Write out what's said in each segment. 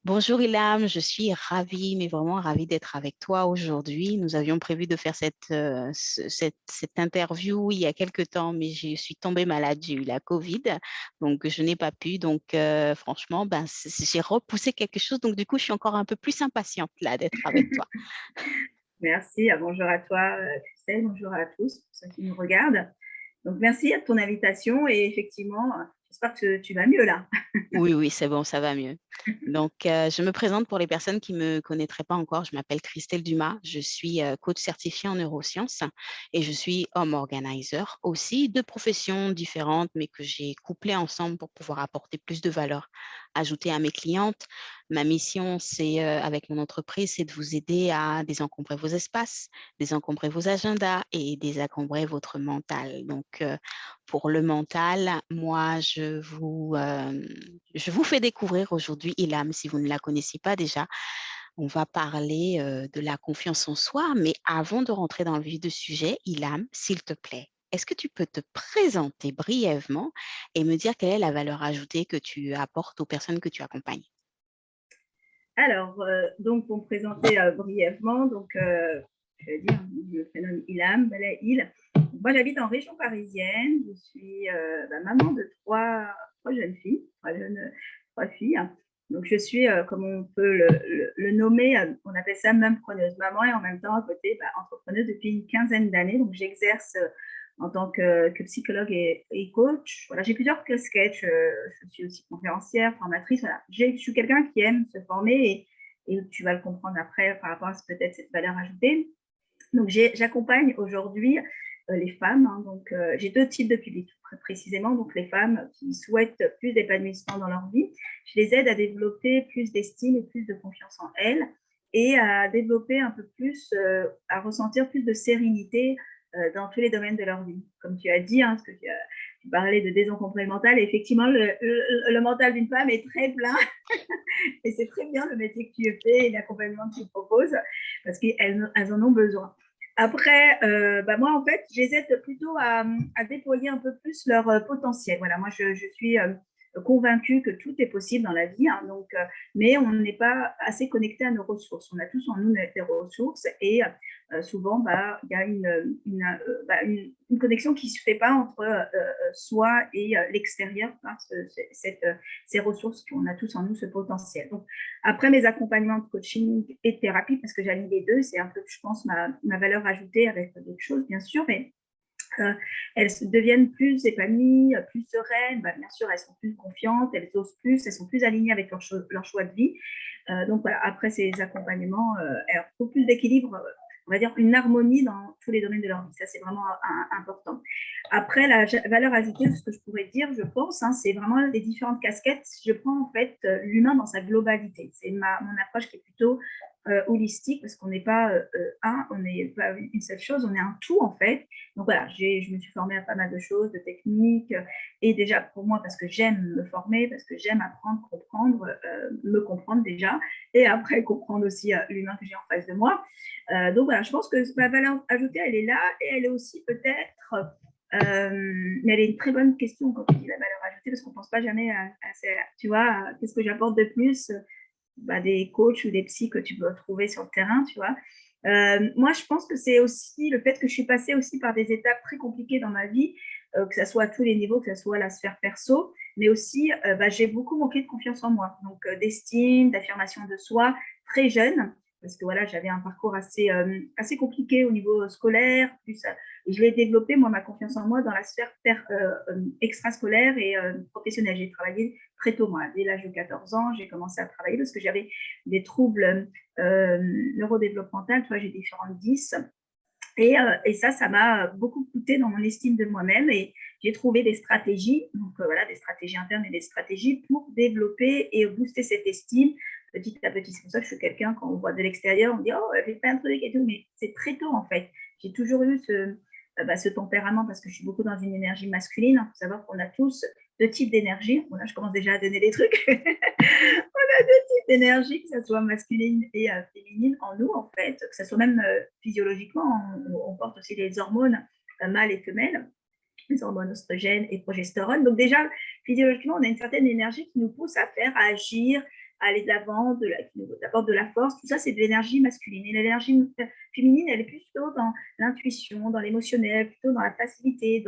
Bonjour Ilham, je suis ravie, mais vraiment ravie d'être avec toi aujourd'hui. Nous avions prévu de faire cette interview il y a quelque temps, mais je suis tombée malade, j'ai eu la Covid, donc je n'ai pas pu. Donc franchement, j'ai repoussé quelque chose, donc du coup, je suis encore un peu plus impatiente là d'être avec toi. Merci, bonjour à toi, Christelle, bonjour à tous, pour ceux qui nous regardent. Donc, merci de ton invitation et effectivement, j'espère que tu vas mieux là. Oui, oui, c'est bon, ça va mieux. Donc, je me présente pour les personnes qui ne me connaîtraient pas encore. Je m'appelle Christelle Dumas. Je suis coach certifiée en neurosciences et je suis home organizer aussi, deux professions différentes, mais que j'ai couplées ensemble pour pouvoir apporter plus de valeur ajoutée à mes clientes. Ma mission, avec mon entreprise, c'est de vous aider à désencombrer vos espaces, désencombrer vos agendas et désencombrer votre mental. Donc, pour le mental, moi, je vous fais découvrir aujourd'hui Ilham, si vous ne la connaissez pas déjà. On va parler de la confiance en soi, mais avant de rentrer dans le vif du sujet, Ilham, s'il te plaît, est-ce que tu peux te présenter brièvement et me dire quelle est la valeur ajoutée que tu apportes aux personnes que tu accompagnes? Alors, donc, pour me présenter brièvement, je vais dire, je me prénomme Ilham, Balai Il. Moi, j'habite en région parisienne. Je suis maman de trois jeunes filles, trois filles. Donc, je suis, comme on peut le nommer, on appelle ça preneuse maman et en même temps, à côté, entrepreneuse depuis une quinzaine d'années. Donc, j'exerce en tant que psychologue et coach. Voilà, j'ai plusieurs casquettes. Je suis aussi conférencière, formatrice. Voilà. Je suis quelqu'un qui aime se former et tu vas le comprendre après par rapport à peut-être cette valeur ajoutée. Donc, j'accompagne aujourd'hui les femmes. Donc, j'ai deux types de publics, très précisément. Donc, les femmes qui souhaitent plus d'épanouissement dans leur vie. Je les aide à développer plus d'estime et plus de confiance en elles et à développer un peu plus, à ressentir plus de sérénité dans tous les domaines de leur vie. Comme tu as dit, parce que tu parlais de désencombrer le mental. Et effectivement, le mental d'une femme est très plein et c'est très bien le métier que tu fais et l'accompagnement que tu proposes parce qu'elles en ont besoin. Après, moi, en fait, je les aide plutôt à déployer un peu plus leur potentiel. Voilà, moi, je suis convaincue que tout est possible dans la vie, mais on n'est pas assez connecté à nos ressources. On a tous en nous des ressources et souvent, il y a une connexion qui ne se fait pas entre soi et l'extérieur, ces ressources qu'on a tous en nous, ce potentiel. Donc, après mes accompagnements de coaching et de thérapie, parce que j'allie les deux, c'est un peu, je pense, ma valeur ajoutée avec d'autres choses, bien sûr, mais elles deviennent plus épanouies, plus sereines. Bien sûr, elles sont plus confiantes, elles osent plus, elles sont plus alignées avec leur choix de vie. Donc voilà, après ces accompagnements, elles retrouvent plus d'équilibre, on va dire une harmonie dans tous les domaines de leur vie. Ça, c'est vraiment important. Après, la valeur ajoutée, ce que je pourrais dire, je pense, c'est vraiment les différentes casquettes. Je prends en fait l'humain dans sa globalité. C'est mon approche qui est plutôt holistique parce qu'on n'est pas on n'est pas une seule chose, on est un tout en fait. Donc voilà, je me suis formée à pas mal de choses, de techniques, et déjà pour moi, parce que j'aime me former, parce que j'aime apprendre, comprendre, me comprendre déjà, et après comprendre aussi l'humain que j'ai en face de moi. Donc voilà, je pense que ma valeur ajoutée, elle est là, et elle est aussi peut-être, mais elle est une très bonne question quand tu dis la valeur ajoutée, parce qu'on ne pense pas jamais tu vois, qu'est-ce que j'apporte de plus, des coachs ou des psys que tu peux trouver sur le terrain, tu vois. Moi, je pense que c'est aussi le fait que je suis passée aussi par des étapes très compliquées dans ma vie, que ce soit à tous les niveaux, que ce soit la sphère perso, mais aussi, j'ai beaucoup manqué de confiance en moi, donc d'estime, d'affirmation de soi, très jeune, parce que voilà, j'avais un parcours assez compliqué au niveau scolaire, plus, je l'ai développé, moi, ma confiance en moi, dans la sphère extrascolaire et professionnelle. J'ai travaillé très tôt, moi, dès l'âge de 14 ans, j'ai commencé à travailler parce que j'avais des troubles neurodéveloppementaux, tu vois, j'ai différentes 10. Et ça m'a beaucoup coûté dans mon estime de moi-même et j'ai trouvé des stratégies, donc voilà, des stratégies internes et des stratégies pour développer et booster cette estime petit à petit. C'est pour ça que je suis quelqu'un, quand on voit de l'extérieur, on dit oh, elle fait plein de trucs et tout, mais c'est très tôt en fait. J'ai toujours eu ce tempérament parce que je suis beaucoup dans une énergie masculine. Il faut savoir qu'on a tous deux types d'énergie. Bon, là, je commence déjà à donner des trucs. On a deux types d'énergie, que ce soit masculine et féminine en nous, en fait, que ce soit même physiologiquement, on porte aussi les hormones mâles et femelles, les hormones oestrogènes et progestérone. Donc déjà, physiologiquement, on a une certaine énergie qui nous pousse à faire, à agir, aller de l'avant, qui nous apporte de la force. Tout ça, c'est de l'énergie masculine. Et l'énergie féminine, elle est plutôt dans l'intuition, dans l'émotionnel, plutôt dans la facilité,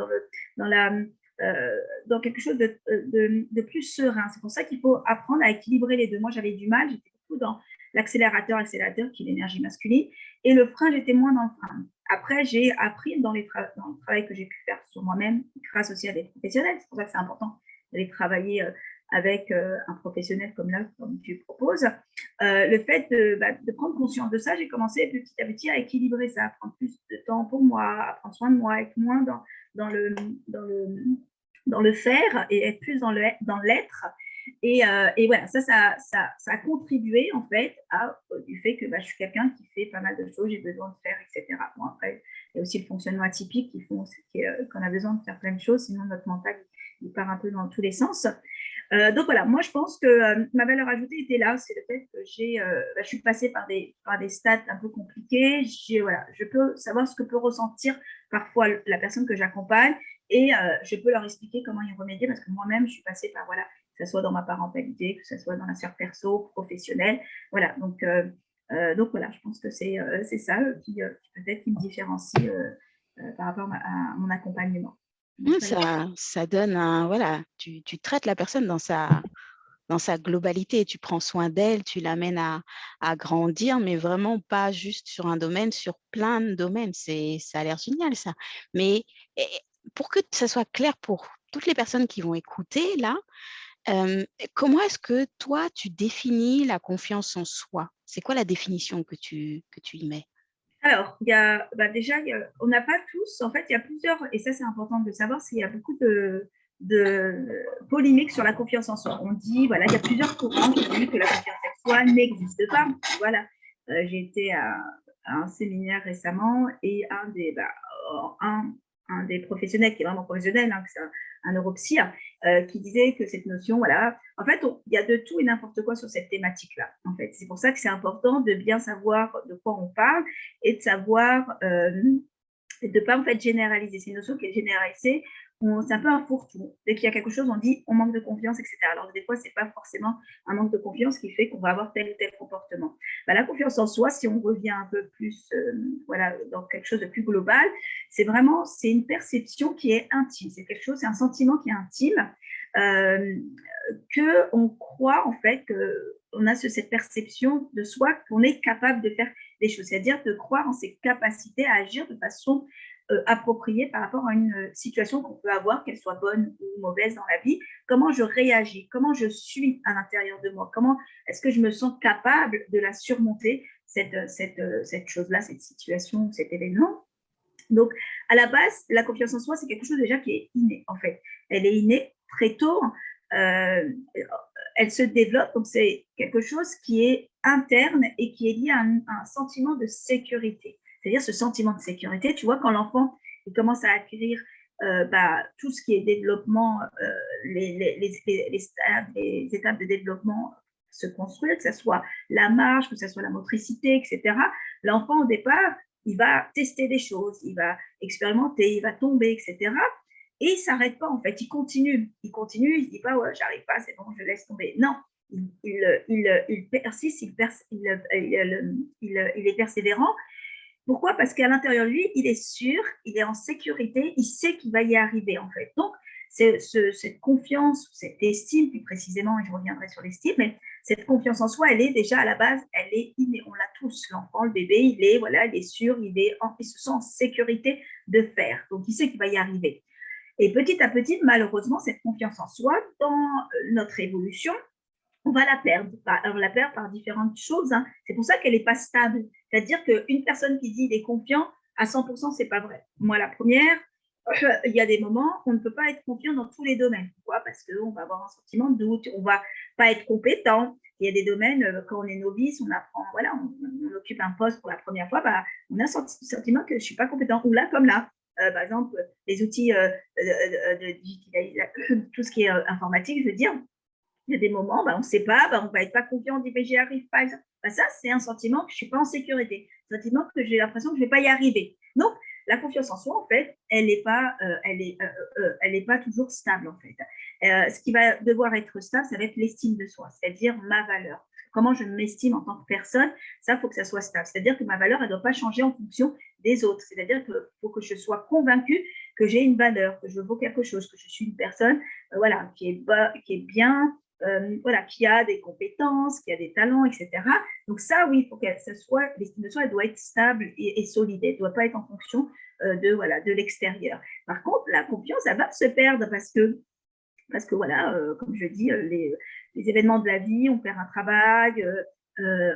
dans quelque chose de plus serein. C'est pour ça qu'il faut apprendre à équilibrer les deux. Moi, j'avais du mal, j'étais beaucoup dans l'accélérateur, qui est l'énergie masculine, et le frein, j'étais moins dans le frein. Après, j'ai appris dans le travail que j'ai pu faire sur moi-même, grâce aussi à des professionnels. C'est pour ça que c'est important d'aller travailler avec un professionnel comme tu proposes. Le fait de prendre conscience de ça, j'ai commencé petit à petit à équilibrer ça, à prendre plus de temps pour moi, à prendre soin de moi, être moins dans le faire et être plus dans l'être. Et voilà, ça a contribué en fait du fait que je suis quelqu'un qui fait pas mal de choses, j'ai besoin de faire, etc. Bon, après, il y a aussi le fonctionnement atypique qu'on a besoin de faire plein de choses, sinon notre mental il part un peu dans tous les sens. Donc voilà, moi je pense que ma valeur ajoutée était là, c'est le fait que je suis passée par des stades un peu compliqués. Je peux savoir ce que peut ressentir parfois la personne que j'accompagne et je peux leur expliquer comment y remédier parce que moi-même je suis passée par que ce soit dans ma parentalité, que ce soit dans la sphère perso, professionnelle. Voilà, donc voilà, je pense que c'est ça qui peut-être qui me différencie par rapport à mon accompagnement. Ça donne voilà, tu traites la personne dans sa globalité, tu prends soin d'elle, tu l'amènes à grandir, mais vraiment pas juste sur un domaine, sur plein de domaines. Ça a l'air génial, ça. Mais pour que ça soit clair pour toutes les personnes qui vont écouter, là, comment est-ce que toi, tu définis la confiance en soi? C'est quoi la définition que tu y mets? Alors, déjà, on n'a pas tous, en fait, il y a plusieurs, et ça c'est important de le savoir, il y a beaucoup de polémiques sur la confiance en soi. On dit, voilà, il y a plusieurs courants qui disent que la confiance en soi n'existe pas. Voilà, j'ai été à un séminaire récemment et un des professionnels qui est vraiment professionnel, c'est un neuropsy, qui disait que cette notion, voilà, en fait, il y a de tout et n'importe quoi sur cette thématique-là. En fait, c'est pour ça que c'est important de bien savoir de quoi on parle et de savoir, de ne pas en fait généraliser. C'est une notion qui est généralisée. C'est un peu un fourre-tout. Dès qu'il y a quelque chose, on dit on manque de confiance, etc. Alors des fois, c'est pas forcément un manque de confiance qui fait qu'on va avoir tel ou tel comportement. La confiance en soi, si on revient un peu plus, dans quelque chose de plus global, c'est une perception qui est intime. C'est quelque chose, c'est un sentiment qui est intime, que on croit en fait qu'on a cette perception de soi qu'on est capable de faire des choses, c'est-à-dire de croire en ses capacités à agir de façon appropriée par rapport à une situation qu'on peut avoir, qu'elle soit bonne ou mauvaise dans la vie. Comment je réagis, comment je suis à l'intérieur de moi, comment est-ce que je me sens capable de la surmonter, cette chose-là, cette situation, cet événement. Donc, à la base, la confiance en soi, c'est quelque chose déjà qui est inné, en fait. Elle est innée très tôt. Elle se développe, donc c'est quelque chose qui est interne et qui est lié à un sentiment de sécurité. C'est-à-dire ce sentiment de sécurité, tu vois, quand l'enfant il commence à acquérir tout ce qui est développement, les étapes de développement se construire, que ce soit la marche, que ce soit la motricité, etc. L'enfant, au départ, il va tester des choses, il va expérimenter, il va tomber, etc. Et il ne s'arrête pas, en fait, il continue, il ne se dit pas, ouais, j'arrive pas, c'est bon, je laisse tomber. Non, il persiste, il est persévérant. Pourquoi? Parce qu'à l'intérieur de lui, il est sûr, il est en sécurité, il sait qu'il va y arriver, en fait. Donc, cette confiance, cette estime, plus précisément, et je reviendrai sur l'estime, mais cette confiance en soi, elle est déjà à la base, elle est innée. On l'a tous, l'enfant, le bébé, il est sûr, il se sent en sécurité de faire. Donc, il sait qu'il va y arriver. Et petit à petit, malheureusement, cette confiance en soi, dans notre évolution, on va la perdre. On la perd par différentes choses. C'est pour ça qu'elle n'est pas stable. C'est-à-dire qu'une personne qui dit il est confiant, à 100%, ce n'est pas vrai. Moi, la première, il y a des moments où on ne peut pas être confiant dans tous les domaines. Pourquoi? Parce qu'on va avoir un sentiment de doute, on ne va pas être compétent. Il y a des domaines, quand on est novice, on apprend, voilà, on occupe un poste pour la première fois, on a un sentiment que je ne suis pas compétent. Ou là, comme là, par exemple, les outils de tout ce qui est informatique, je veux dire, il y a des moments, on ne sait pas, on ne va être pas confiant, on dit, mais j'y arrive pas. Ça, c'est un sentiment que je ne suis pas en sécurité, un sentiment que j'ai l'impression que je ne vais pas y arriver. Donc, la confiance en soi, en fait, elle n'est pas, elle est pas toujours stable, en fait. Ce qui va devoir être stable, ça va être l'estime de soi, c'est-à-dire ma valeur. Comment je m'estime en tant que personne, ça, il faut que ça soit stable. C'est-à-dire que ma valeur, elle ne doit pas changer en fonction des autres. C'est-à-dire qu'il faut que je sois convaincue que j'ai une valeur, que je vaux quelque chose, que je suis une personne voilà, qui est bien, voilà, qui a des compétences, qui a des talents, etc. Donc ça, oui, il faut que ça soit, l'estime de soi, elle doit être stable et solide. Elle ne doit pas être en fonction voilà, de l'extérieur. Par contre, la confiance, elle va se perdre parce que voilà, comme je dis, les événements de la vie, on perd un travail,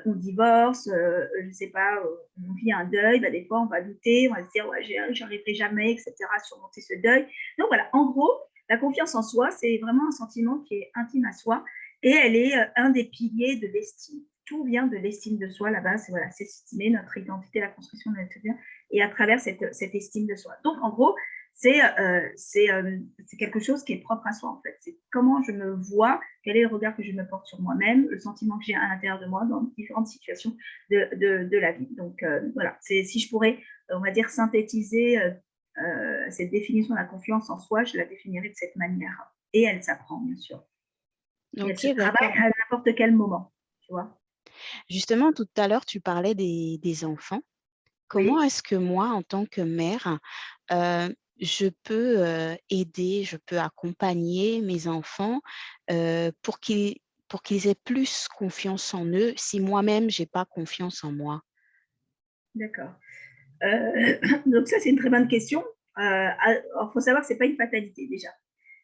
on divorce, je ne sais pas, on vit un deuil, bah, des fois on va douter, on va se dire ouais, j'y arriverai jamais, etc., à surmonter ce deuil. Donc voilà, en gros, la confiance en soi, c'est vraiment un sentiment qui est intime à soi et elle est un des piliers de l'estime. Tout vient de l'estime de soi, là-bas, c'est voilà, s'estimer, notre identité, la construction de notre vie, et à travers cette estime de soi. Donc en gros, c'est quelque chose qui est propre à soi, en fait. C'est comment je me vois, quel est le regard que je me porte sur moi-même, le sentiment que j'ai à l'intérieur de moi dans différentes situations de la vie. Donc, voilà, si je pourrais, on va dire, synthétiser cette définition de la confiance en soi, je la définirais de cette manière. Et elle s'apprend, bien sûr. Et elle Ok, se travaille d'accord. à n'importe quel moment, tu vois. Justement, tout à l'heure, tu parlais des enfants. Comment Oui, est-ce que moi, en tant que mère, je peux aider, je peux accompagner mes enfants pour pour qu'ils aient plus confiance en eux si moi-même, j'ai pas confiance en moi? d'accord. Donc ça, c'est une très bonne question. Il faut savoir que ce n'est pas une fatalité déjà.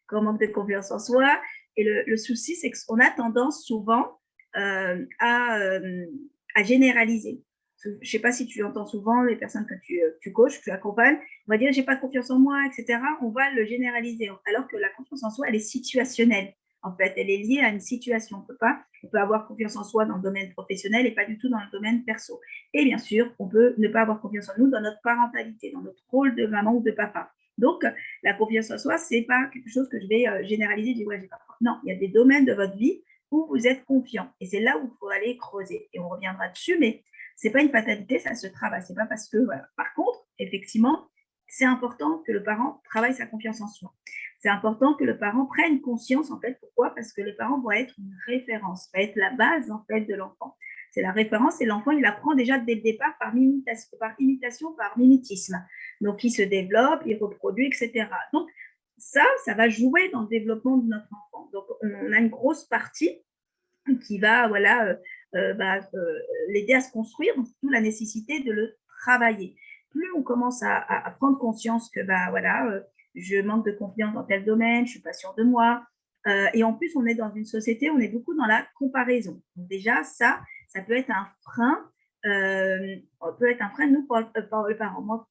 Qu'on manque de confiance en soi. Et le souci, c'est qu'on a tendance souvent euh, à, euh, à généraliser. Je ne sais pas si tu entends souvent les personnes que tu coaches, que tu accompagnes, on va dire j'ai pas confiance en moi, etc. On va le généraliser, alors que la confiance en soi, elle est situationnelle. En fait, elle est liée à une situation. On peut avoir confiance en soi dans le domaine professionnel et pas du tout dans le domaine perso. Et bien sûr, on peut ne pas avoir confiance en nous dans notre parentalité, dans notre rôle de maman ou de papa. Donc, la confiance en soi, c'est pas quelque chose que je vais généraliser, dire ouais, j'ai pas. Non, il y a des domaines de votre vie où vous êtes confiant. Et c'est là où il faut aller creuser. Et on reviendra dessus, mais c'est pas une fatalité, ça se travaille. C'est pas parce que, voilà. Par contre, effectivement, c'est important que le parent travaille sa confiance en soi. C'est important que le parent prenne conscience, en fait. Pourquoi? Parce que les parents vont être une référence, va être la base, en fait, de l'enfant. C'est la référence et l'enfant, il apprend déjà dès le départ par imitation, par mimétisme. Donc, il se développe, il reproduit, etc. Donc, ça va jouer dans le développement de notre enfant. Donc, on a une grosse partie qui va voilà, l'aider à se construire, d'où la nécessité de le travailler. Plus on commence à prendre conscience que bah, voilà, je manque de confiance dans tel domaine, je ne suis pas sûre de moi, et en plus on est dans une société, on est beaucoup dans la comparaison. Donc déjà, ça peut être un frein, nous, pour le parent. Moi,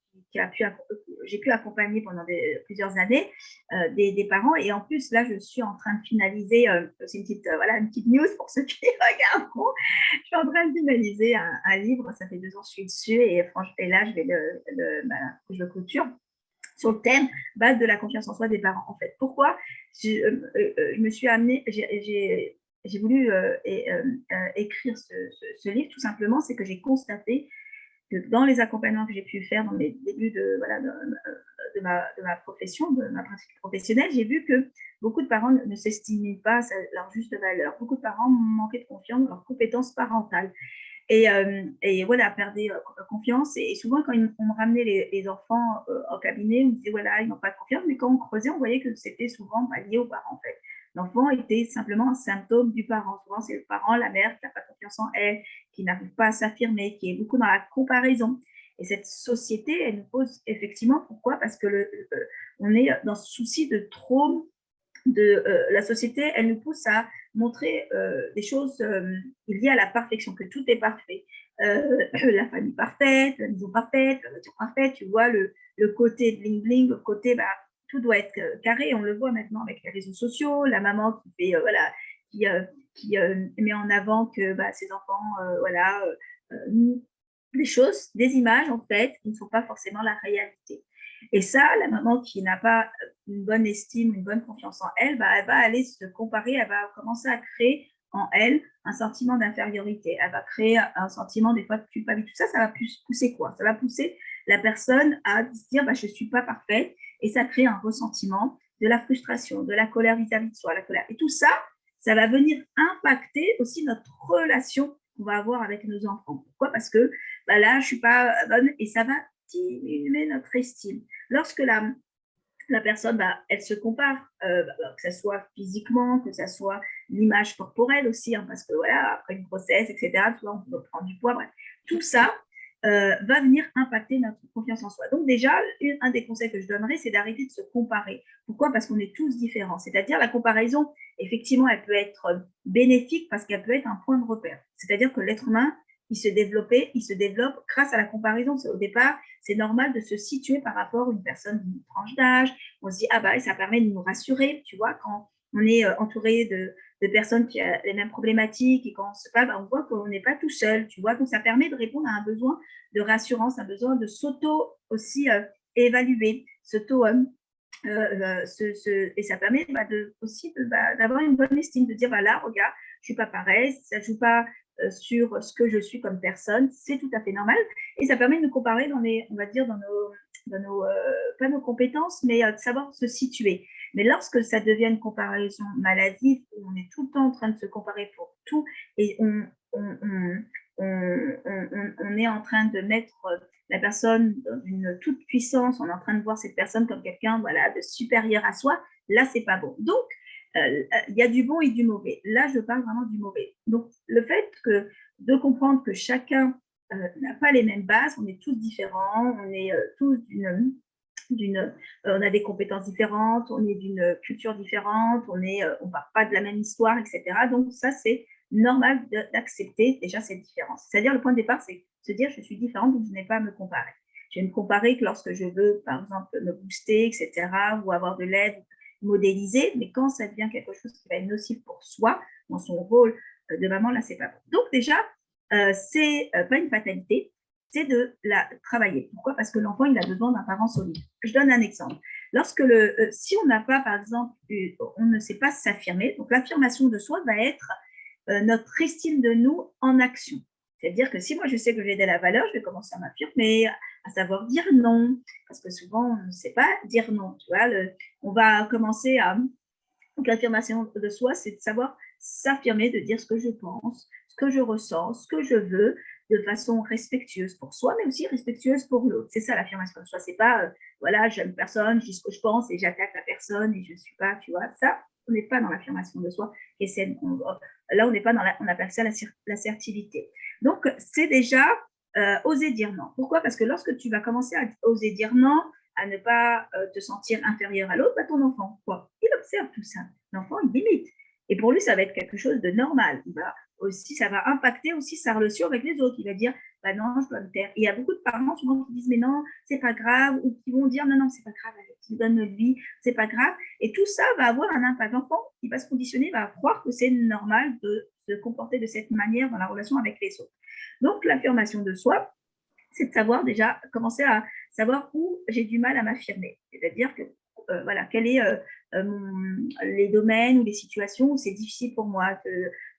j'ai pu accompagner pendant plusieurs années des parents. Et en plus, là, je suis en train de finaliser, c'est une petite news pour ceux qui regarderont. Je suis en train de finaliser un livre, ça fait 2 ans que je suis dessus, et là, je vais je le clôture sur le thème base de la confiance en soi des parents. En fait, pourquoi je me suis amenée, j'ai voulu écrire ce livre, tout simplement, c'est que j'ai constaté que dans les accompagnements que j'ai pu faire dans mes débuts voilà, de ma profession, de ma pratique professionnelle, j'ai vu que beaucoup de parents ne s'estimaient pas à leur juste valeur. Beaucoup de parents manquaient de confiance dans leurs compétences parentales. Et voilà, perdaient confiance. Et souvent, quand on me ramenait les enfants au cabinet, on me disait, voilà, ils n'ont pas de confiance. Mais quand on creusait, on voyait que c'était souvent lié aux parents, en fait. L'enfant était simplement un symptôme du parent. Souvent, c'est le parent, la mère qui n'a pas confiance en elle, qui n'arrive pas à s'affirmer, qui est beaucoup dans la comparaison. Et cette société, elle nous pose effectivement, pourquoi? Parce que on est dans ce souci de trop la société, elle nous pousse à montrer des choses liées à la perfection, que tout est parfait. La famille parfaite, la maison parfaite, la voiture parfaite, tu vois, le côté bling-bling, le côté, bah, tout doit être carré, on le voit maintenant avec les réseaux sociaux, la maman qui fait, voilà, qui, qui met en avant que bah, ses enfants, voilà, des choses, des images, en fait, qui ne sont pas forcément la réalité. Et ça, la maman qui n'a pas une bonne estime, une bonne confiance en elle, bah, elle va aller se comparer, elle va commencer à créer en elle un sentiment d'infériorité. Elle va créer un sentiment des fois de culpabilité. Tout ça, ça va pousser quoi? Ça va pousser la personne à se dire je ne suis pas parfaite et ça crée un ressentiment, de la frustration, de la colère vis-à-vis de soi, la colère. Et tout ça, ça va venir impacter aussi notre relation qu'on va avoir avec nos enfants. Pourquoi? Parce que là, je ne suis pas bonne et ça va diminuer notre estime. Lorsque la personne, elle se compare, que ce soit physiquement, que ce soit l'image corporelle aussi, parce que voilà, après une grossesse, etc., on peut prendre du poids, bref. Tout ça va venir impacter notre confiance en soi. Donc déjà, un des conseils que je donnerais, c'est d'arrêter de se comparer. Pourquoi? Parce qu'on est tous différents. C'est-à-dire la comparaison, effectivement, elle peut être bénéfique parce qu'elle peut être un point de repère. C'est-à-dire que l'être humain, il se développe grâce à la comparaison. Au départ, c'est normal de se situer par rapport à une personne d'une tranche d'âge. On se dit, ça permet de nous rassurer, tu vois, quand on est entouré de personnes qui ont les mêmes problématiques et quand on se parle, on voit qu'on n'est pas tout seul, tu vois. Donc, ça permet de répondre à un besoin de rassurance, un besoin de s'auto aussi évaluer, et ça permet aussi d'avoir une bonne estime, de dire, là, regarde, je ne suis pas pareil, ça ne joue pas sur ce que je suis comme personne, c'est tout à fait normal. Et ça permet de nous comparer on va dire, pas nos compétences, mais de savoir se situer. Mais lorsque ça devient une comparaison maladive, où on est tout le temps en train de se comparer pour tout, et on est en train de mettre la personne dans une toute puissance, on est en train de voir cette personne comme quelqu'un de supérieur à soi, là, c'est pas bon. Donc, il y a du bon et du mauvais. Là, je parle vraiment du mauvais. Donc, le fait de comprendre que chacun n'a pas les mêmes bases, on est tous différents, on est tous on a des compétences différentes, on est d'une culture différente, on part pas de la même histoire, etc. Donc, ça, c'est normal d'accepter déjà cette différence. C'est-à-dire, le point de départ, c'est se dire, je suis différente, donc je n'ai pas à me comparer. Je vais me comparer que lorsque je veux, par exemple, me booster, etc., ou avoir de l'aide, modéliser, mais quand ça devient quelque chose qui va être nocif pour soi, dans son rôle de maman, là, c'est pas bon. Donc déjà, c'est pas une fatalité, c'est de la travailler. Pourquoi? Parce que l'enfant, il a besoin d'un parent solide. Je donne un exemple. Si on n'a pas, par exemple, on ne sait pas s'affirmer, donc l'affirmation de soi va être notre estime de nous en action. C'est-à-dire que si moi, je sais que j'ai de la valeur, je vais commencer à m'affirmer, à savoir dire non, parce que souvent, on ne sait pas dire non. Tu vois, on va commencer à... Donc, l'affirmation de soi, c'est de savoir s'affirmer, de dire ce que je pense, ce que je ressens, ce que je veux, de façon respectueuse pour soi, mais aussi respectueuse pour l'autre. C'est ça l'affirmation de soi. C'est pas, j'aime personne, je dis ce que je pense et j'attaque la personne et je ne suis pas, tu vois, ça, on n'est pas dans l'affirmation de soi. Là, on n'est pas on appelle ça l'assertivité. Donc, c'est déjà oser dire non. Pourquoi? Parce que lorsque tu vas commencer à oser dire non, à ne pas te sentir inférieur à l'autre, ton enfant, quoi, il observe tout ça. L'enfant, il imite. Et pour lui, ça va être quelque chose de normal. Ça va impacter aussi sa relation avec les autres. Il va dire, non, je dois me taire. Et il y a beaucoup de parents souvent qui disent, mais non, c'est pas grave, ou qui vont dire, non, c'est pas grave, il donne lui, c'est pas grave. Et tout ça va avoir un impact. L'enfant, il va se conditionner, va croire que c'est normal de se comporter de cette manière dans la relation avec les autres. Donc, l'affirmation de soi, c'est de savoir déjà, commencer à savoir où j'ai du mal à m'affirmer. C'est-à-dire que, quels sont les domaines ou les situations où c'est difficile pour moi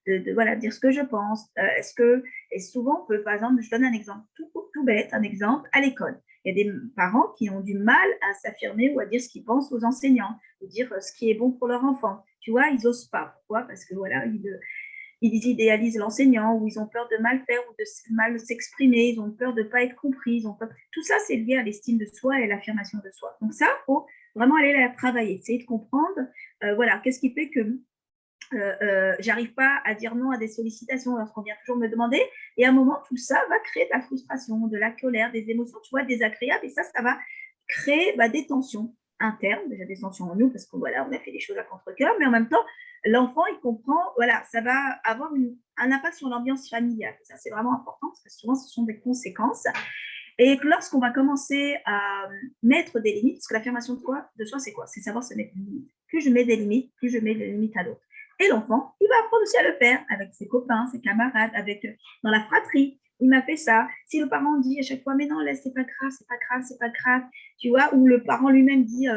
de dire ce que je pense. Et souvent, par exemple, je donne un exemple tout bête, un exemple à l'école. Il y a des parents qui ont du mal à s'affirmer ou à dire ce qu'ils pensent aux enseignants, ou dire ce qui est bon pour leur enfant. Tu vois, ils n'osent pas. Pourquoi? Parce que ils idéalisent l'enseignant, ou ils ont peur de mal faire ou de mal s'exprimer, ils ont peur de ne pas être compris. Tout ça, c'est lié à l'estime de soi et à l'affirmation de soi. Donc ça, il faut vraiment aller la travailler, essayer de comprendre, qu'est-ce qui fait que j'arrive pas à dire non à des sollicitations lorsqu'on vient toujours me demander. Et à un moment, tout ça va créer de la frustration, de la colère, des émotions, tu vois, désagréables. Et ça va créer des tensions internes, déjà des tensions en nous, parce qu'on on a fait des choses à contre-cœur, mais en même temps, l'enfant, il comprend, ça va avoir un impact sur l'ambiance familiale. Ça, c'est vraiment important, parce que souvent, ce sont des conséquences. Et lorsqu'on va commencer à mettre des limites, parce que l'affirmation de soi, c'est quoi? C'est savoir se mettre des limites. Plus je mets des limites, plus je mets des limites à l'autre. Et l'enfant, il va apprendre aussi à le faire avec ses copains, ses camarades, dans la fratrie. Il m'a fait ça. Si le parent dit à chaque fois, mais non, laisse, c'est pas grave, c'est pas grave, c'est pas grave, tu vois, ou le parent lui-même dit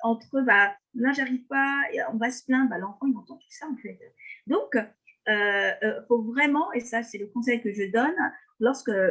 entre eux, non, j'arrive pas, on va se plaindre, l'enfant, il entend tout ça, en fait. Donc, faut vraiment, et ça c'est le conseil que je donne,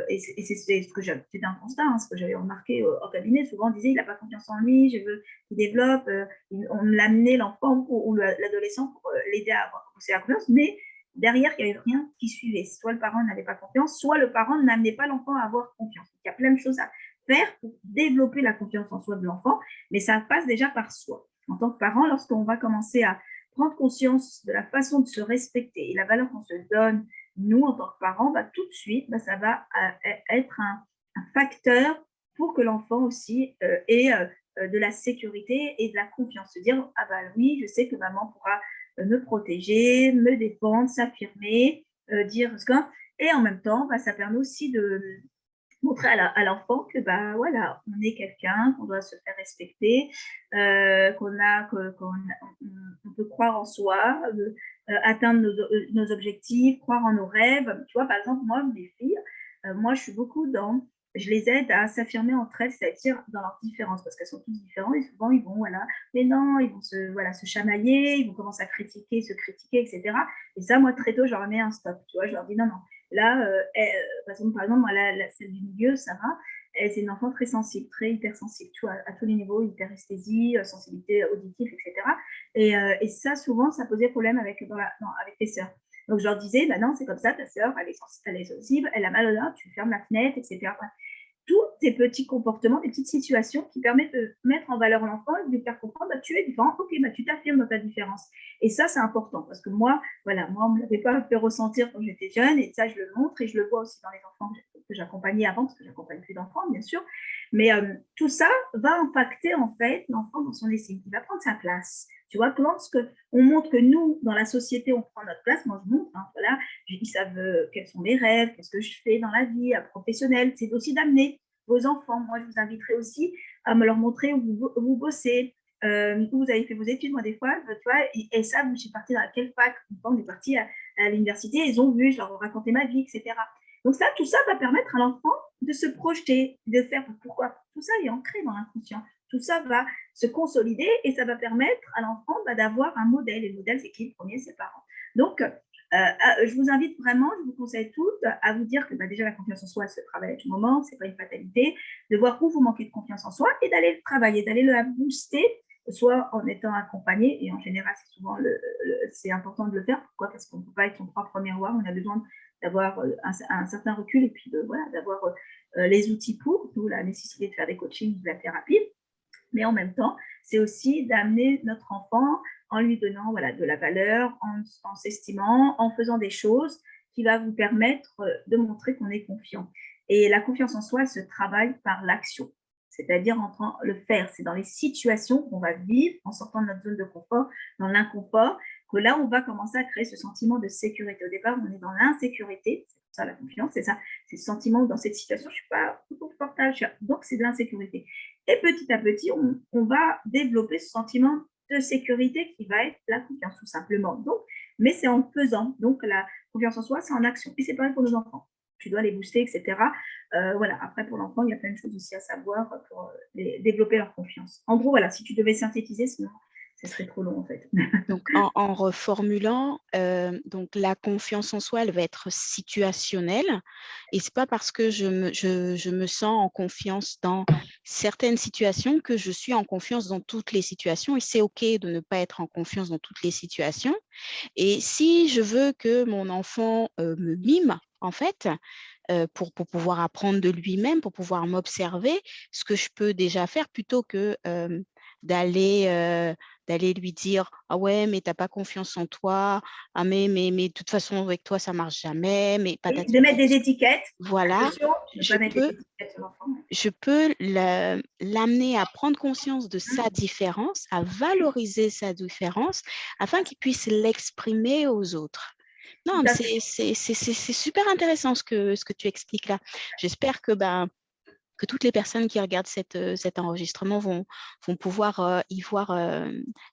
et c'est ce que c'était un constat, hein, ce que j'avais remarqué au cabinet, souvent on disait il n'a pas confiance en lui, je veux qu'il développe, on l'amenait l'enfant ou l'adolescent pour l'aider à pousser la confiance, mais derrière il n'y avait rien qui suivait. Soit le parent n'avait pas confiance, soit le parent n'amenait pas l'enfant à avoir confiance. Il y a plein de choses à faire pour développer la confiance en soi de l'enfant, mais ça passe déjà par soi. En tant que parent, lorsqu'on va commencer à prendre conscience de la façon de se respecter et la valeur qu'on se donne, nous, en tant que parents, tout de suite, ça va être un facteur pour que l'enfant aussi ait de la sécurité et de la confiance. Se dire, ah oui, je sais que maman pourra me protéger, me défendre, s'affirmer, dire ce que... Et en même temps, ça permet aussi de montrer à l'enfant que voilà, on est quelqu'un, qu'on doit se faire respecter, qu'on peut croire en soi, atteindre nos objectifs, croire en nos rêves. Tu vois, par exemple, moi, mes filles, moi, je suis beaucoup je les aide à s'affirmer entre elles, c'est-à-dire dans leurs différences, parce qu'elles sont toutes différentes et souvent ils vont, voilà, mais non, ils vont se chamailler, ils vont commencer à critiquer, se critiquer, etc. Et ça, moi, très tôt, je leur mets un stop, tu vois, je leur dis non, non. Là, par exemple, moi, celle du milieu, Sarah, c'est une enfant très sensible, très hypersensible, tu vois, à tous les niveaux, hyperesthésie, sensibilité auditive, etc. Et ça, souvent, ça posait problème avec tes sœurs. Donc, je leur disais, non, c'est comme ça, ta sœur, elle est sensible, elle a mal au nez, tu fermes la fenêtre, etc. Tous ces petits comportements, des petites situations qui permettent de mettre en valeur l'enfant et de lui faire comprendre, tu es différent, ok, tu t'affirmes dans ta différence. Et ça, c'est important parce que moi, on ne me l'avait pas fait ressentir quand j'étais jeune et ça, je le montre et je le vois aussi dans les enfants que j'accompagnais avant, parce que j'accompagne plus d'enfants, bien sûr. Mais tout ça va impacter en fait l'enfant dans son estime. Il va prendre sa place. Tu vois, on montre que nous, dans la société, on prend notre place. Moi, je montre, voilà, ils savent quels sont mes rêves, qu'est-ce que je fais dans la vie professionnelle. C'est aussi d'amener vos enfants. Moi, je vous inviterai aussi à me leur montrer où vous bossez, où vous avez fait vos études. Moi, des fois, tu vois, et ça, je suis partie dans quelle fac. On est parti à l'université, ils ont vu, je leur ai raconté ma vie, etc. Donc ça, tout ça va permettre à l'enfant de se projeter, de faire pourquoi. Tout ça est ancré dans l'inconscient. Tout ça va se consolider et ça va permettre à l'enfant d'avoir un modèle. Et le modèle, c'est qui? Le premier, c'est les parents. Donc, je vous invite vraiment, je vous conseille toutes à vous dire que déjà la confiance en soi, elle se travaille à tout moment, c'est pas une fatalité, de voir où vous manquez de confiance en soi et d'aller le travailler, d'aller le booster, soit en étant accompagné, et en général, c'est important de le faire. Pourquoi? Parce qu'on ne peut pas être son propre miroir, on a besoin d'avoir un certain recul et puis d'avoir les outils pour, d'où la nécessité de faire des coachings, de la thérapie. Mais en même temps, c'est aussi d'amener notre enfant en lui donnant de la valeur, en s'estimant, en faisant des choses qui va vous permettre de montrer qu'on est confiant. Et la confiance en soi, elle se travaille par l'action, c'est-à-dire en train de le faire. C'est dans les situations qu'on va vivre en sortant de notre zone de confort, dans l'inconfort, que là, on va commencer à créer ce sentiment de sécurité. Au départ, on est dans l'insécurité, c'est ça la confiance, c'est ça, c'est ce sentiment dans cette situation, je ne suis pas confortable, donc c'est de l'insécurité. Et petit à petit, on va développer ce sentiment de sécurité qui va être la confiance, tout simplement. Donc, mais c'est en faisant. Donc, la confiance en soi, c'est en action. Et c'est pareil pour nos enfants. Tu dois les booster, etc. Voilà. Après, pour l'enfant, il y a plein de choses aussi à savoir pour développer leur confiance. En gros, voilà, si tu devais synthétiser, sinon, ce serait trop long, en fait. Donc, en reformulant, donc la confiance en soi, elle va être situationnelle. Et ce n'est pas parce que je me sens en confiance dans certaines situations que je suis en confiance dans toutes les situations. Et c'est OK de ne pas être en confiance dans toutes les situations. Et si je veux que mon enfant me mime, en fait, pour pouvoir apprendre de lui-même, pour pouvoir m'observer, ce que je peux déjà faire plutôt que d'aller lui dire ah ouais mais t'as pas confiance en toi, ah mais de toute façon avec toi ça marche jamais, mais Oui, patati de mettre des étiquettes. voilà. Attention, tu ne peux pas mettre des étiquettes sur l'enfant. Je peux l'amener à prendre conscience de sa différence, à valoriser sa différence afin qu'il puisse l'exprimer aux autres. Non, c'est super intéressant ce que tu expliques là. J'espère que toutes les personnes qui regardent cet enregistrement vont pouvoir y voir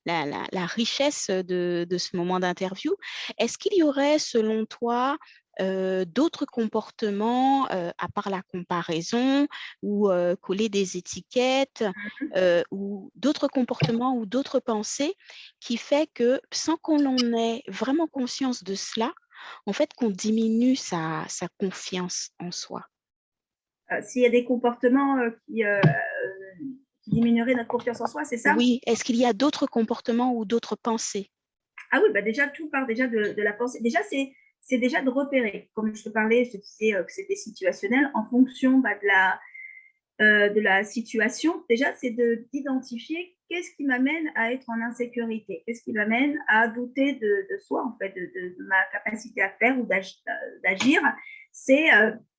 la richesse de ce moment d'interview. Est-ce qu'il y aurait, selon toi, d'autres comportements, à part la comparaison ou coller des étiquettes, ou d'autres comportements ou d'autres pensées qui fait que, sans qu'on en ait vraiment conscience de cela, en fait, qu'on diminue sa confiance en soi? S'il y a des comportements qui diminueraient notre confiance en soi, c'est ça? Oui, est-ce qu'il y a d'autres comportements ou d'autres pensées? Ah oui, bah déjà, tout part déjà de la pensée. Déjà, c'est déjà de repérer. Comme je te parlais, je te disais que c'était situationnel en fonction bah, de la situation. Déjà, c'est d'identifier qu'est-ce qui m'amène à être en insécurité, qu'est-ce qui m'amène à douter de soi, en fait, de ma capacité à faire ou d'agir. C'est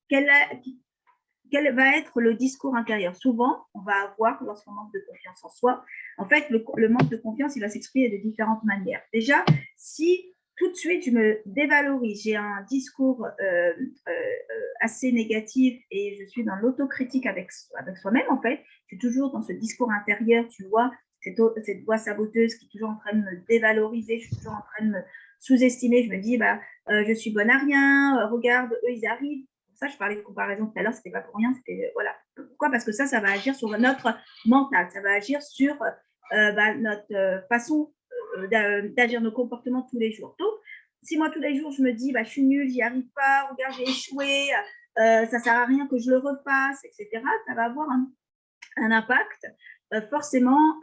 quel va être le discours intérieur. Souvent, on va avoir, lorsqu'on manque de confiance en soi, en fait, le manque de confiance, il va s'exprimer de différentes manières. Déjà, si tout de suite, je me dévalorise, j'ai un discours assez négatif et je suis dans l'autocritique avec soi-même, en fait, je suis toujours dans ce discours intérieur, tu vois, cette voix saboteuse qui est toujours en train de me dévaloriser, je suis toujours en train de me sous-estimer, je me dis, bah, je suis bonne à rien, regarde, eux, ils arrivent. Ça, je parlais de comparaison tout à l'heure, c'était pas pour rien, c'était voilà. Pourquoi? Parce que ça va agir sur notre mental, ça va agir sur notre façon d'agir, nos comportements tous les jours. Donc, si moi tous les jours je me dis, bah, je suis nulle, j'y arrive pas, regarde, j'ai échoué, ça sert à rien que je le refasse, etc., ça va avoir un impact forcément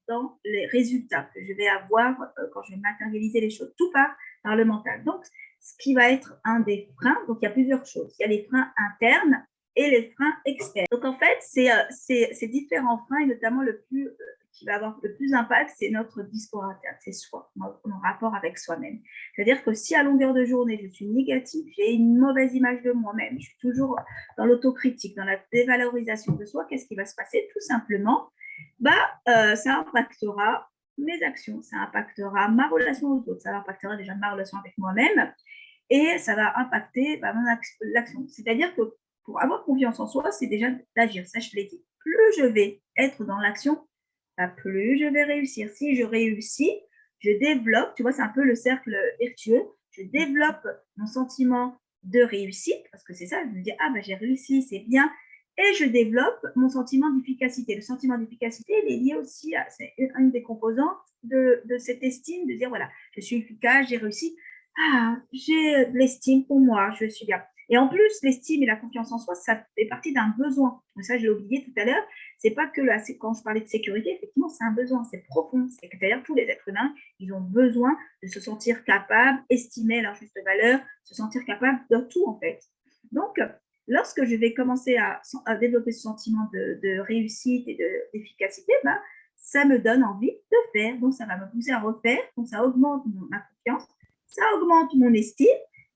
dans les résultats que je vais avoir quand je vais matérialiser les choses. Tout part par le mental. Donc, ce qui va être un des freins, donc il y a plusieurs choses. Il y a les freins internes et les freins externes. Donc, en fait, ces différents freins, et notamment qui va avoir le plus d'impact, c'est notre discours interne, c'est soi, mon rapport avec soi-même. C'est-à-dire que si à longueur de journée, je suis négative, j'ai une mauvaise image de moi-même, je suis toujours dans l'autocritique, dans la dévalorisation de soi, qu'est-ce qui va se passer? Tout simplement, ça impactera mes actions, ça impactera ma relation aux autres, ça impactera déjà ma relation avec moi-même et ça va impacter l'action. C'est-à-dire que pour avoir confiance en soi, c'est déjà d'agir, ça je l'ai dit. Plus je vais être dans l'action, plus je vais réussir. Si je réussis, je développe, tu vois, c'est un peu le cercle vertueux, je développe mon sentiment de réussite, parce que c'est ça, je me dis, ah, bah, j'ai réussi, c'est bien, et je développe mon sentiment d'efficacité. Le sentiment d'efficacité, il est lié aussi à, c'est une des composantes de cette estime, de dire, voilà, je suis efficace, j'ai réussi, ah, j'ai de l'estime pour moi, je suis bien. Et en plus, l'estime et la confiance en soi, ça fait partie d'un besoin. Ça, je l'ai oublié tout à l'heure. C'est pas que là, quand je parlais de sécurité, effectivement, c'est un besoin, c'est profond. C'est-à-dire tous les êtres humains, ils ont besoin de se sentir capables, estimer leur juste valeur, se sentir capables de tout, en fait. Donc, lorsque je vais commencer à développer ce sentiment de réussite et d'efficacité, ça me donne envie de faire. Donc, ça va me pousser à refaire. Donc, ça augmente ma confiance, ça augmente mon estime.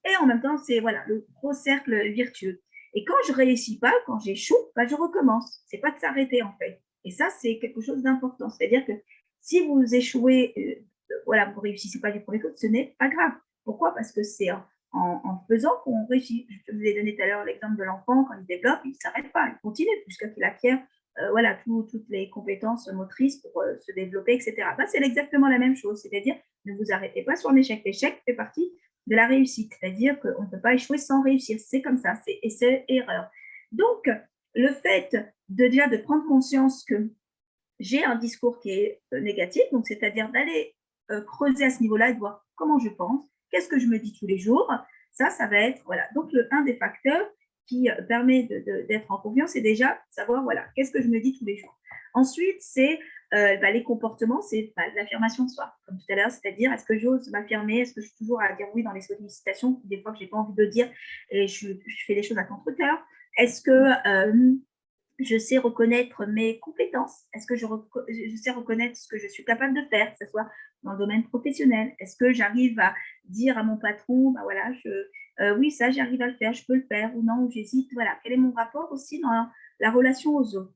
Et en même temps, c'est voilà, le gros cercle vertueux. Et quand je ne réussis pas, quand j'échoue, je recommence. Ce n'est pas de s'arrêter, en fait. Et ça, c'est quelque chose d'important. C'est-à-dire que si vous échouez, voilà, vous ne réussissez pas du premier coup, ce n'est pas grave. Pourquoi? Parce que c'est en faisant qu'on réussit. Je vous ai donné tout à l'heure l'exemple de l'enfant, quand il développe, il ne s'arrête pas, il continue jusqu'à qu'il acquiert voilà, toutes les compétences motrices pour se développer, etc. C'est exactement la même chose. C'est-à-dire, ne vous arrêtez pas sur l'échec. L'échec fait partie de la réussite. C'est-à-dire qu'on ne peut pas échouer sans réussir. C'est comme ça, c'est essai-erreur. Donc, le fait déjà de prendre conscience que j'ai un discours qui est négatif, donc c'est-à-dire d'aller creuser à ce niveau-là et de voir comment je pense, qu'est-ce que je me dis tous les jours, ça va être, voilà. Donc, un des facteurs qui permet d'être en confiance, c'est déjà savoir, voilà, qu'est-ce que je me dis tous les jours. Ensuite, c'est les comportements, c'est l'affirmation de soi, comme tout à l'heure, c'est-à-dire est-ce que j'ose m'affirmer, est-ce que je suis toujours à dire oui dans les sollicitations, des fois que je n'ai pas envie de dire et je fais les choses à contre-cœur. Est-ce que je sais reconnaître mes compétences? Est-ce que je sais reconnaître ce que je suis capable de faire, que ce soit dans le domaine professionnel? Est-ce que j'arrive à dire à mon patron, voilà, oui, ça, j'arrive à le faire, je peux le faire, ou non, ou j'hésite, voilà. Quel est mon rapport aussi dans la relation aux autres?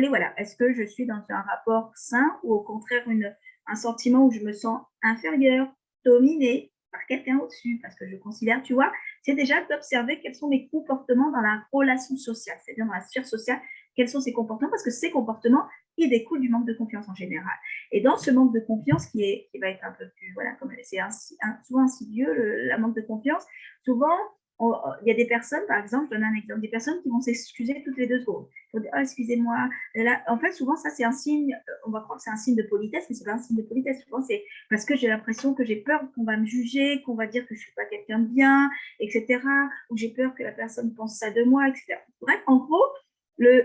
Voilà, est-ce que je suis dans un rapport sain ou au contraire un sentiment où je me sens inférieure, dominée par quelqu'un au-dessus? Parce que je considère, tu vois, c'est déjà d'observer quels sont mes comportements dans la relation sociale, c'est-à-dire dans la sphère sociale, quels sont ces comportements, parce que ces comportements, ils découlent du manque de confiance en général. Et dans ce manque de confiance qui va être un peu plus, voilà, comme c'est souvent insidieux, la manque de confiance, souvent, il y a des personnes, par exemple, je donne un exemple, des personnes qui vont s'excuser toutes les 2 secondes. Ils vont dire, oh, excusez-moi. Là, en fait, souvent, ça, c'est un signe, on va croire que c'est un signe de politesse, mais ce n'est pas un signe de politesse. Souvent, c'est parce que j'ai l'impression que j'ai peur qu'on va me juger, qu'on va dire que je ne suis pas quelqu'un de bien, etc. Ou j'ai peur que la personne pense ça de moi, etc. Bref, en gros,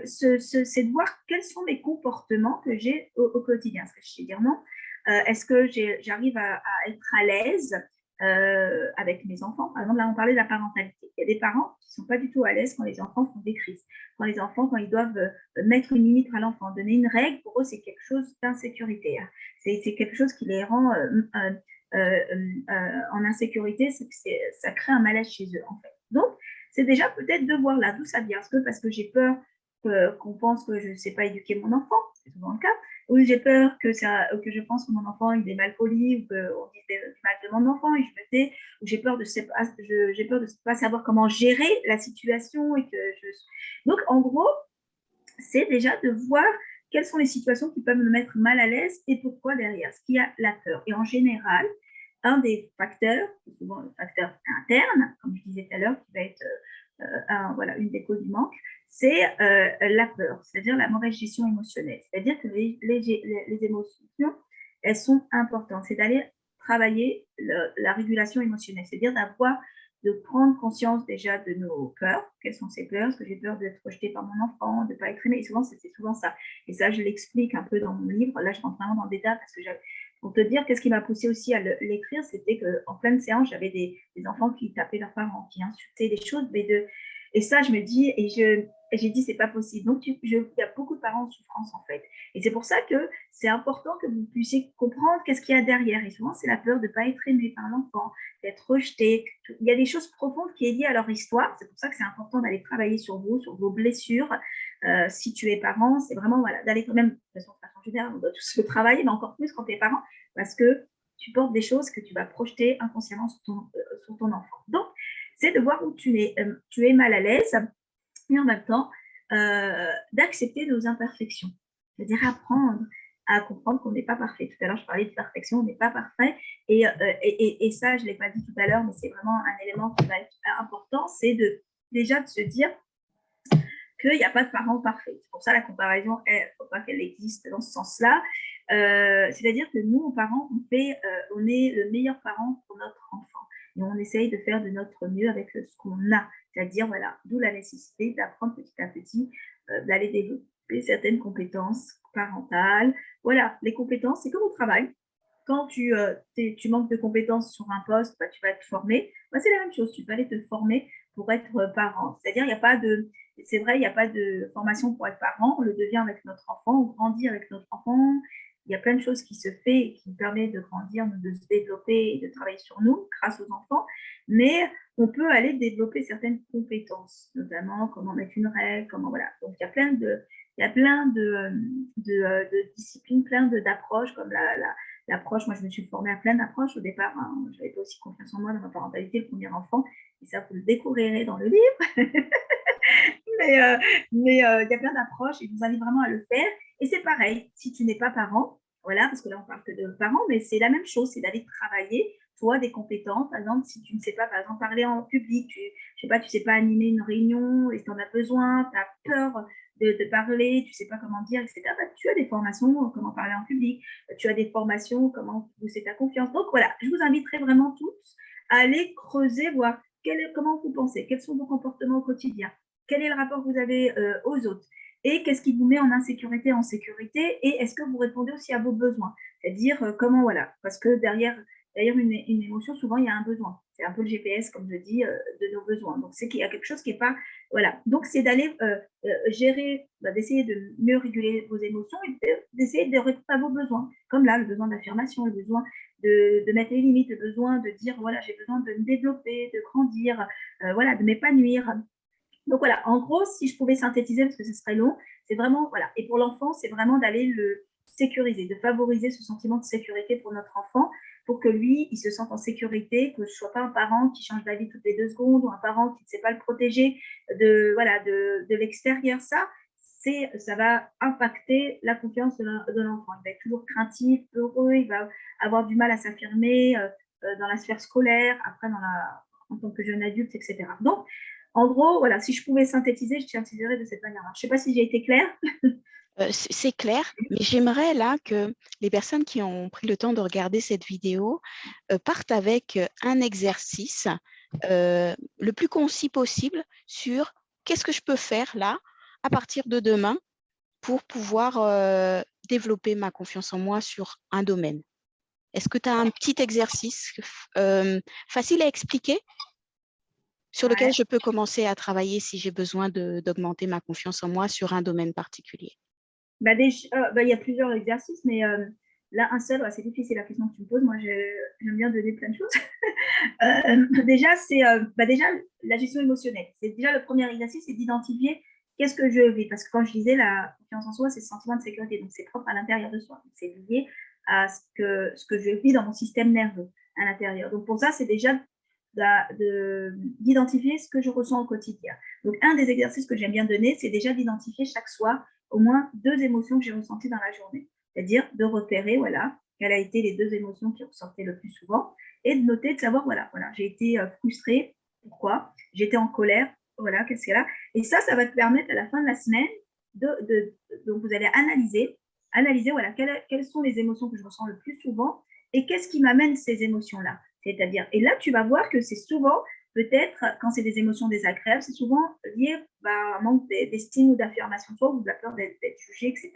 c'est de voir quels sont les comportements que j'ai au quotidien. Est-ce que je sais dire non? Est-ce que j'arrive à être à l'aise avec mes enfants? Par exemple, là, on parlait de la parentalité. Il y a des parents qui ne sont pas du tout à l'aise quand les enfants font des crises. Quand ils doivent mettre une limite à l'enfant, donner une règle, pour eux, c'est quelque chose d'insécurité. Hein. C'est quelque chose qui les rend en insécurité, ça crée un malaise chez eux, en fait. Donc, c'est déjà peut-être de voir là d'où ça vient. Est-ce que parce que j'ai peur qu'on pense que je ne sais pas éduquer mon enfant, c'est souvent le cas, ou j'ai peur que je pense que mon enfant il est mal poli, ou qu'on dise du mal de mon enfant et je me tais, ou j'ai peur de ne pas savoir comment gérer la situation Donc, en gros, c'est déjà de voir quelles sont les situations qui peuvent me mettre mal à l'aise et pourquoi derrière, ce qu'il y a la peur. Et en général, un des facteurs, souvent le facteur interne, comme je disais tout à l'heure, qui va être une des causes du manque, c'est la peur, c'est-à-dire la mauvaise gestion émotionnelle. C'est-à-dire que les émotions, elles sont importantes. C'est d'aller travailler la régulation émotionnelle, c'est-à-dire de prendre conscience déjà de nos peurs. Quelles sont ces peurs? Est-ce que j'ai peur d'être rejetée par mon enfant, de ne pas être aimée? Et souvent, c'est souvent ça. Et ça, je l'explique un peu dans mon livre. Là, je rentre vraiment dans le détail parce que pour te dire, qu'est-ce qui m'a poussée aussi à l'écrire, c'était qu'en pleine séance, j'avais des enfants qui tapaient leurs parents, qui insultaient des choses, et ça, je me dis, j'ai dit, c'est pas possible. Donc, il y a beaucoup de parents en souffrance, en fait. Et c'est pour ça que c'est important que vous puissiez comprendre qu'est-ce qu'il y a derrière. Et souvent, c'est la peur de ne pas être aimé par l'enfant, d'être rejeté. Il y a des choses profondes qui sont liées à leur histoire. C'est pour ça que c'est important d'aller travailler sur vous, sur vos blessures. Si tu es parent, c'est vraiment d'aller quand même, de façon générale, on doit tous le travailler, mais encore plus quand tu es parent, parce que tu portes des choses que tu vas projeter inconsciemment sur ton enfant. Donc, c'est de voir où tu es mal à l'aise et en même temps d'accepter nos imperfections. C'est-à-dire apprendre à comprendre qu'on n'est pas parfait. Tout à l'heure, je parlais de perfection, on n'est pas parfait. Et ça, je ne l'ai pas dit tout à l'heure, mais c'est vraiment un élément qui va être important, c'est déjà de se dire qu'il n'y a pas de parents parfaits. C'est pour ça la comparaison, il ne faut pas qu'elle existe dans ce sens-là. C'est-à-dire que nous, parents, on est le meilleur parent pour notre enfant. Et on essaye de faire de notre mieux avec ce qu'on a. C'est-à-dire, d'où la nécessité d'apprendre petit à petit, d'aller développer certaines compétences parentales. Voilà, les compétences, c'est comme au travail. Quand tu manques de compétences sur un poste, tu vas te former. C'est la même chose, tu vas aller te former pour être parent. C'est-à-dire, c'est vrai, il n'y a pas de formation pour être parent, on le devient avec notre enfant, on grandit avec notre enfant. Il y a plein de choses qui se font et qui nous permettent de grandir, de se développer et de travailler sur nous grâce aux enfants. Mais on peut aller développer certaines compétences, notamment comment mettre une règle, voilà. Donc, il y a plein de disciplines, plein d'approches comme l'approche. Moi, je me suis formée à plein d'approches au départ. Hein, je n'avais pas aussi confiance en moi dans ma parentalité, le premier enfant. Et ça, vous le découvrirez dans le livre. mais il y a plein d'approches et je vous invite vraiment à le faire. Et c'est pareil, si tu n'es pas parent, voilà, parce que là, on parle que de parents, mais c'est la même chose, c'est d'aller travailler, toi, des compétences. Par exemple, si tu ne sais pas, par exemple, parler en public, tu ne sais pas animer une réunion et si tu en as besoin, tu as peur de parler, tu ne sais pas comment dire, etc. Tu as des formations, comment parler en public, tu as des formations, comment booster ta confiance. Donc, voilà, je vous inviterai vraiment tous à aller creuser, voir comment vous pensez, quels sont vos comportements au quotidien, quel est le rapport que vous avez aux autres et qu'est-ce qui vous met en insécurité, en sécurité et est-ce que vous répondez aussi à vos besoins, c'est-à-dire comment, parce que derrière une émotion, souvent il y a un besoin, c'est un peu le GPS, comme je dis, de nos besoins, donc c'est qu'il y a quelque chose qui n'est pas, donc c'est d'aller gérer, d'essayer de mieux réguler vos émotions et d'essayer de répondre à vos besoins, comme là, le besoin d'affirmation, le besoin de mettre les limites, le besoin de dire, j'ai besoin de me développer, de grandir, de m'épanouir. Donc voilà, en gros, si je pouvais synthétiser, parce que ce serait long, c'est vraiment, et pour l'enfant, c'est vraiment d'aller le sécuriser, de favoriser ce sentiment de sécurité pour notre enfant, pour que lui, il se sente en sécurité, que je ne sois pas un parent qui change d'avis toutes les 2 secondes, ou un parent qui ne sait pas le protéger de l'extérieur. Ça va impacter la confiance de l'enfant. Il va être toujours craintif, peureux, il va avoir du mal à s'affirmer dans la sphère scolaire, après en tant que jeune adulte, etc. Donc, en gros, voilà, si je pouvais synthétiser, je synthétiserais de cette manière-là. Je ne sais pas si j'ai été claire. C'est clair, mais j'aimerais là que les personnes qui ont pris le temps de regarder cette vidéo partent avec un exercice le plus concis possible sur qu'est-ce que je peux faire là à partir de demain pour pouvoir développer ma confiance en moi sur un domaine. Est-ce que tu as un petit exercice facile à expliquer sur lequel Ouais. je peux commencer à travailler si j'ai besoin d'augmenter ma confiance en moi sur un domaine particulier? Il y a plusieurs exercices, mais là, un seul, c'est difficile la question que tu me poses. Moi, j'aime bien donner plein de choses. Déjà, déjà la gestion émotionnelle. C'est déjà le premier exercice, c'est d'identifier qu'est-ce que je vis. Parce que quand je disais, la confiance en soi, c'est ce sentiment de sécurité. Donc, c'est propre à l'intérieur de soi. C'est lié à ce que je vis dans mon système nerveux à l'intérieur. Donc, pour ça, c'est déjà d'identifier ce que je ressens au quotidien. Donc, un des exercices que j'aime bien donner, c'est déjà d'identifier chaque soir au moins 2 émotions que j'ai ressenties dans la journée. C'est-à-dire de repérer, voilà, quelles a été les 2 émotions qui ressortaient le plus souvent et de noter, de savoir, voilà, j'ai été frustrée, pourquoi? J'étais en colère, voilà, qu'est-ce qu'il y a là? Et ça va te permettre à la fin de la semaine, donc vous allez analyser, voilà, quelles sont les émotions que je ressens le plus souvent et qu'est-ce qui m'amène ces émotions-là. C'est-à-dire, et là, tu vas voir que c'est souvent, peut-être, quand c'est des émotions désagréables, c'est souvent lié à un manque d'estime ou d'affirmation de soi ou de la peur d'être jugé, etc.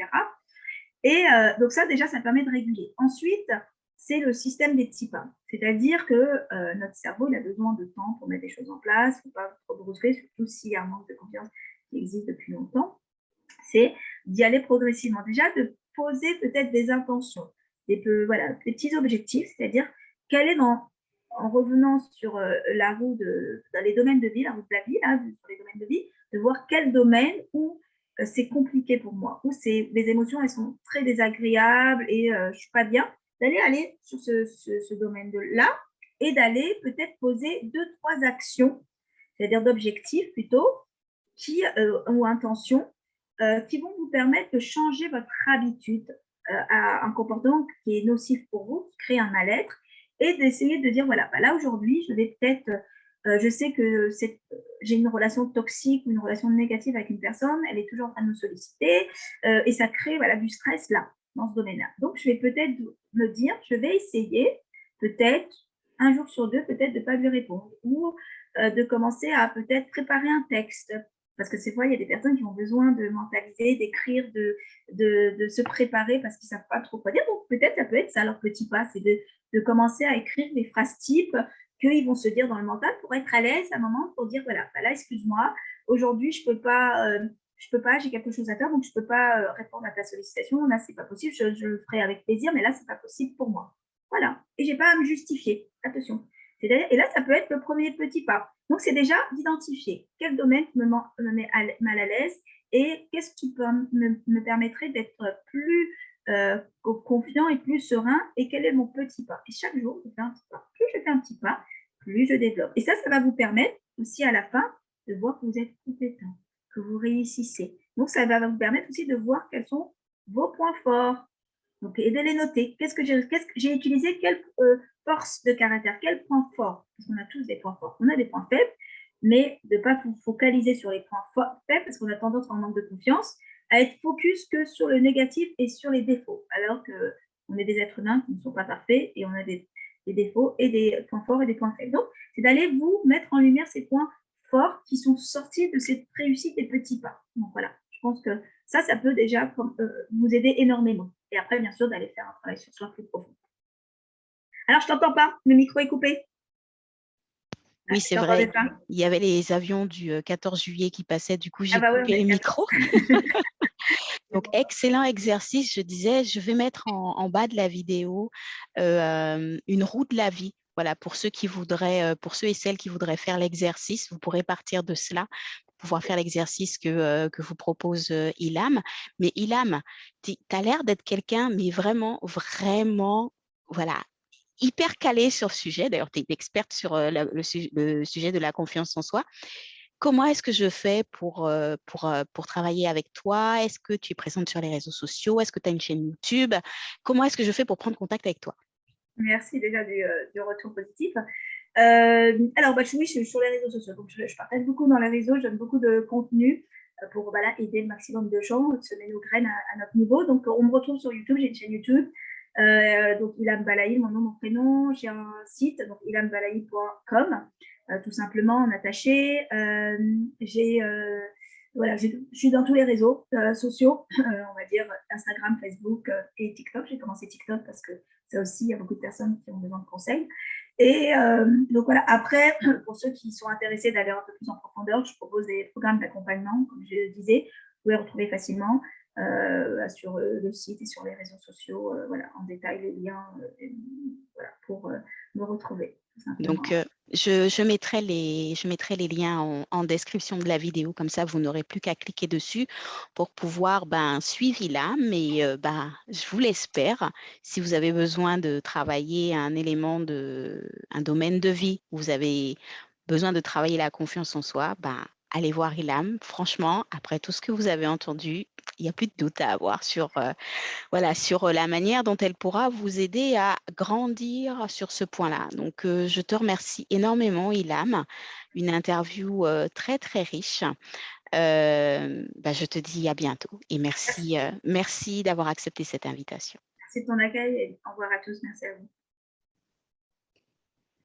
Et donc ça, déjà, ça permet de réguler. Ensuite, c'est le système des petits pas. C'est-à-dire que notre cerveau, il a besoin de temps pour mettre des choses en place. Il ne faut pas trop brusquer, surtout s'il y a un manque de confiance qui existe depuis longtemps. C'est d'y aller progressivement. Déjà, de poser peut-être des intentions, des petits objectifs, c'est-à-dire quel est en revenant sur la roue dans les domaines de vie, la roue de la vie, là, sur les domaines de vie, de voir quel domaine où c'est compliqué pour moi, où les émotions, elles sont très désagréables et je ne suis pas bien, aller sur ce domaine-là et d'aller peut-être poser 2-3 actions, c'est-à-dire d'objectifs plutôt, ou intentions, qui vont vous permettre de changer votre habitude à un comportement qui est nocif pour vous, qui crée un mal-être, et d'essayer de dire, voilà, là aujourd'hui, je vais peut-être, je sais que j'ai une relation toxique ou une relation négative avec une personne, elle est toujours en train de me solliciter, et ça crée du stress là, dans ce domaine-là. Donc, je vais peut-être me dire, je vais essayer, peut-être, un jour sur 2, peut-être de ne pas lui répondre, ou de commencer à peut-être préparer un texte, parce que ces fois, il y a des personnes qui ont besoin de mentaliser, d'écrire, de se préparer parce qu'ils ne savent pas trop quoi dire. Donc, peut-être, ça peut être ça, leur petit pas, c'est de commencer à écrire des phrases types qu'ils vont se dire dans le mental pour être à l'aise à un moment, pour dire, voilà, là, excuse-moi, aujourd'hui, je peux pas, j'ai quelque chose à faire, donc je ne peux pas répondre à ta sollicitation. Là, ce n'est pas possible, je le ferai avec plaisir, mais là, ce n'est pas possible pour moi. Voilà. Et je n'ai pas à me justifier. Attention. Et là, ça peut être le premier petit pas. Donc, c'est déjà d'identifier quel domaine me met mal à l'aise et qu'est-ce qui me permettrait d'être plus confiant et plus serein et quel est mon petit pas. Et chaque jour, je fais un petit pas. Plus je fais un petit pas, plus je développe. Et ça va vous permettre aussi à la fin de voir que vous êtes compétent, que vous réussissez. Donc, ça va vous permettre aussi de voir quels sont vos points forts. Donc, et de les noter. Qu'est-ce que j'ai utilisé, quelle force de caractère, quel point fort? Parce qu'on a tous des points forts. On a des points faibles, mais de ne pas vous focaliser sur les points faibles, parce qu'on a tendance, en manque de confiance, à être focus que sur le négatif et sur les défauts, alors qu'on est des êtres humains qui ne sont pas parfaits et on a des défauts et des points forts et des points faibles. Donc, c'est d'aller vous mettre en lumière ces points forts qui sont sortis de cette réussite des petits pas. Donc, voilà, je pense que ça peut déjà vous aider énormément. Et après, bien sûr, d'aller faire un travail sur soi plus profond. Alors, je ne t'entends pas, le micro est coupé. Oui, c'est vrai. Il y avait les avions du 14 juillet qui passaient, du coup, j'ai coupé le micro. Donc, excellent exercice. Je disais, je vais mettre en bas de la vidéo une roue de la vie. Voilà, pour ceux et celles qui voudraient faire l'exercice, vous pourrez partir de cela pour pouvoir faire l'exercice que vous propose Ilham. Mais Ilham, tu as l'air d'être quelqu'un, mais vraiment, vraiment, voilà, hyper calée sur le sujet. D'ailleurs, tu es experte sur le sujet de la confiance en soi. Comment est-ce que je fais pour travailler avec toi? Est-ce que tu es présente sur les réseaux sociaux? Est-ce que tu as une chaîne YouTube? Comment est-ce que je fais pour prendre contact avec toi? Merci déjà du retour positif. Alors, oui, je suis sur les réseaux sociaux. Donc, je partage beaucoup dans les réseaux, je donne beaucoup de contenu pour aider le maximum de gens, de semer nos graines à notre niveau. Donc, on me retrouve sur YouTube, j'ai une chaîne YouTube. Donc, Ilham Balaï, mon nom, mon prénom. J'ai un site, donc ilhambalaï.com, tout simplement en attaché. Je suis dans tous les réseaux sociaux, on va dire Instagram, Facebook et TikTok. J'ai commencé TikTok parce que ça aussi, il y a beaucoup de personnes qui ont besoin de conseils. Et donc voilà, après, pour ceux qui sont intéressés d'aller un peu plus en profondeur, je propose des programmes d'accompagnement, comme je le disais, vous pouvez retrouver facilement sur le site et sur les réseaux sociaux, voilà, en détail les liens voilà, pour me retrouver, tout simplement. Donc, je mettrai les liens en description de la vidéo, comme ça, vous n'aurez plus qu'à cliquer dessus pour pouvoir suivre Ilham. Mais je vous l'espère, si vous avez besoin de travailler un domaine de vie, vous avez besoin de travailler la confiance en soi, allez voir Ilham. Franchement, après tout ce que vous avez entendu, il n'y a plus de doute à avoir sur la manière dont elle pourra vous aider à grandir sur ce point-là. Donc, je te remercie énormément, Ilham. Une interview très, très riche. Je te dis à bientôt et merci d'avoir accepté cette invitation. Merci de ton accueil et au revoir à tous. Merci à vous.